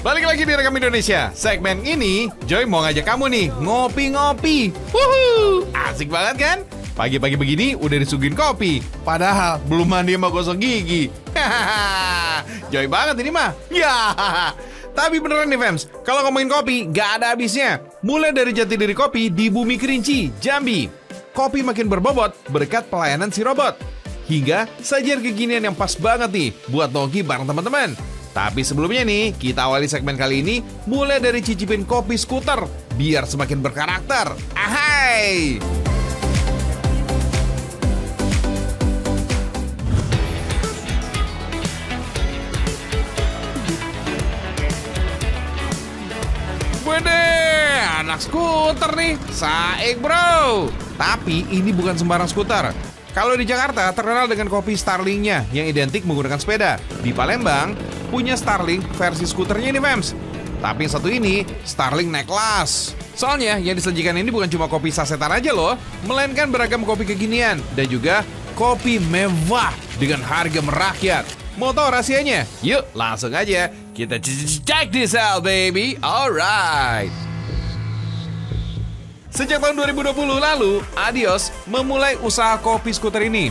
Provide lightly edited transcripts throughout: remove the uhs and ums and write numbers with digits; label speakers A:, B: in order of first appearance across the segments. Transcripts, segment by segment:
A: Balik lagi di Rekam Indonesia. Segmen ini, Joy mau ngajak kamu nih ngopi-ngopi. Wuhu, asik banget kan? Pagi-pagi begini udah disuguhin kopi. Padahal belum mandi sama gosok gigi. Hahaha, Joy banget ini mah. Ya. Tapi beneran nih fams, kalau ngomongin kopi gak ada habisnya. Mulai dari Jati Diri Kopi di Bumi Kerinci, Jambi. Kopi makin berbobot berkat pelayanan si robot. Hingga sajian kekinian yang pas banget nih buat nongki bareng teman-teman. Tapi sebelumnya nih, kita awali segmen kali ini mulai dari cicipin kopi skuter biar semakin berkarakter. Ahai! Wede, anak skuter nih, saik bro. Tapi ini bukan sembarang skuter. Kalau di Jakarta terkenal dengan kopi Starling-nya yang identik menggunakan sepeda. Di Palembang punya Starling versi skuternya ini fams. Tapi yang satu ini Starling naik kelas. Soalnya yang disajikan ini bukan cuma kopi sasetan aja loh, melainkan beragam kopi kekinian dan juga kopi mewah dengan harga merakyat. Mau tahu rahasianya? Yuk langsung aja kita check this out baby. Alright. Sejak tahun 2020 lalu, Adios memulai usaha kopi skuter ini.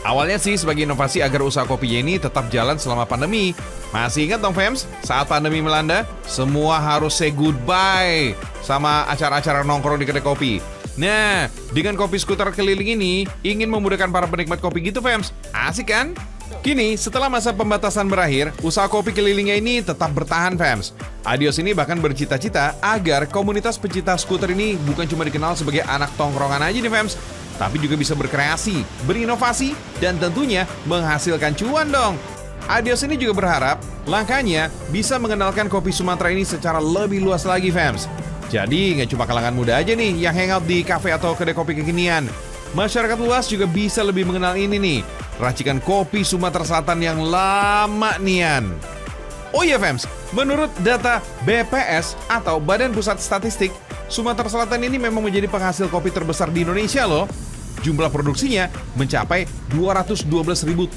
A: Awalnya sih sebagai inovasi agar usaha kopinya ini tetap jalan selama pandemi. Masih ingat dong fams, saat pandemi melanda, semua harus say goodbye sama acara-acara nongkrong di kedai kopi. Nah, dengan kopi skuter keliling ini, ingin memudahkan para penikmat kopi gitu fams. Asik kan? Kini, setelah masa pembatasan berakhir, usaha kopi kelilingnya ini tetap bertahan fams. Adios ini bahkan bercita-cita agar komunitas pecinta skuter ini bukan cuma dikenal sebagai anak tongkrongan aja nih fams, tapi juga bisa berkreasi, berinovasi, dan tentunya menghasilkan cuan dong. Adios ini juga berharap langkahnya bisa mengenalkan kopi Sumatera ini secara lebih luas lagi fams. Jadi nggak cuma kalangan muda aja nih yang hangout di kafe atau kedai kopi kekinian. Masyarakat luas juga bisa lebih mengenal ini nih, racikan kopi Sumatera Selatan yang lama nian. Oh iya fams, menurut data BPS atau Badan Pusat Statistik, Sumatera Selatan ini memang menjadi penghasil kopi terbesar di Indonesia loh. Jumlah produksinya mencapai 212.000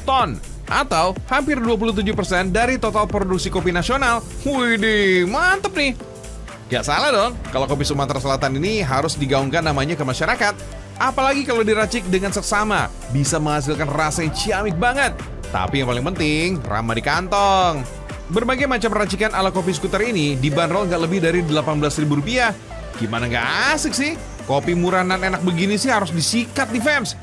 A: ton atau hampir 27% dari total produksi kopi nasional. Widih, mantep nih. Gak salah dong, kalau kopi Sumatera Selatan ini harus digaungkan namanya ke masyarakat. Apalagi kalau diracik dengan seksama, bisa menghasilkan rasa yang ciamik banget. Tapi yang paling penting, ramah di kantong. Berbagai macam racikan ala kopi skuter ini dibanderol nggak lebih dari Rp18.000. Gimana nggak asik sih? Kopi murah dan enak begini sih harus disikat nih fams.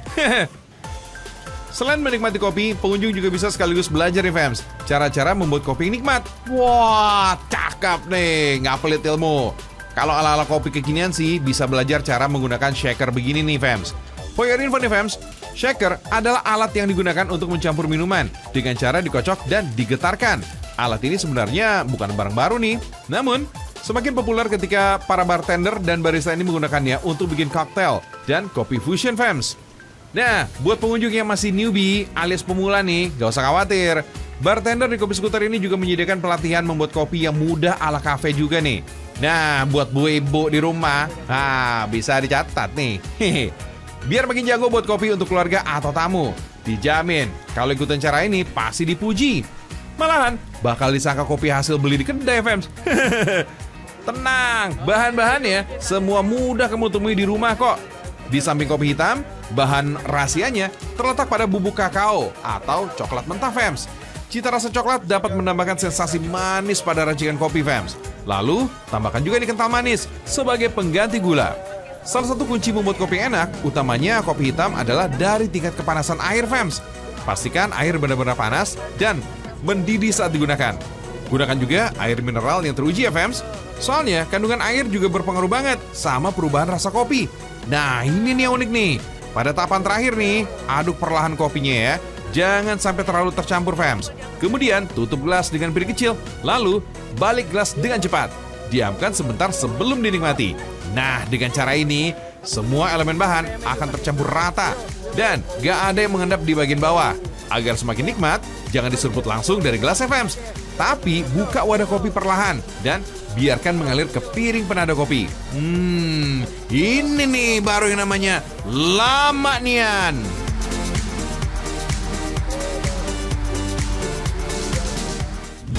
A: Selain menikmati kopi, pengunjung juga bisa sekaligus belajar nih fams, cara-cara membuat kopi yang nikmat. Wah, cakep nih, nggak pelit ilmu. Kalau ala-ala kopi kekinian sih bisa belajar cara menggunakan shaker begini nih fams. For your info nih fams, shaker adalah alat yang digunakan untuk mencampur minuman dengan cara dikocok dan digetarkan. Alat ini sebenarnya bukan barang baru nih, namun semakin populer ketika para bartender dan barista ini menggunakannya untuk bikin koktail dan kopi fusion fams. Nah, buat pengunjung yang masih newbie alias pemula nih, gak usah khawatir. Bartender di kopi skuter ini juga menyediakan pelatihan membuat kopi yang mudah ala kafe juga nih. Nah, buat bu ibu di rumah, bisa dicatat nih. Biar makin jago buat kopi untuk keluarga atau tamu. Dijamin, kalau ikutan cara ini pasti dipuji. Malahan, bakal disangka kopi hasil beli di kedai fams. Tenang, bahan-bahannya semua mudah kamu temui di rumah kok. Di samping kopi hitam, bahan rahasianya terletak pada bubuk kakao atau coklat mentah fams. Cita rasa coklat dapat menambahkan sensasi manis pada racikan kopi fams. Lalu, tambahkan juga nih kental manis sebagai pengganti gula. Salah satu kunci membuat kopi enak, utamanya kopi hitam adalah dari tingkat kepanasan air fams. Pastikan air benar-benar panas dan mendidih saat digunakan. Gunakan juga air mineral yang teruji ya fams. Soalnya kandungan air juga berpengaruh banget sama perubahan rasa kopi. Nah ini nih yang unik nih. Pada tahapan terakhir nih, aduk perlahan kopinya ya. Jangan sampai terlalu tercampur fams. Kemudian tutup gelas dengan piring kecil. Lalu balik gelas dengan cepat. Diamkan sebentar sebelum dinikmati. Nah dengan cara ini, semua elemen bahan akan tercampur rata. Dan gak ada yang mengendap di bagian bawah. Agar semakin nikmat, jangan diseruput langsung dari gelas fams. Tapi buka wadah kopi perlahan dan biarkan mengalir ke piring penada kopi. Ini nih baru yang namanya lama nian.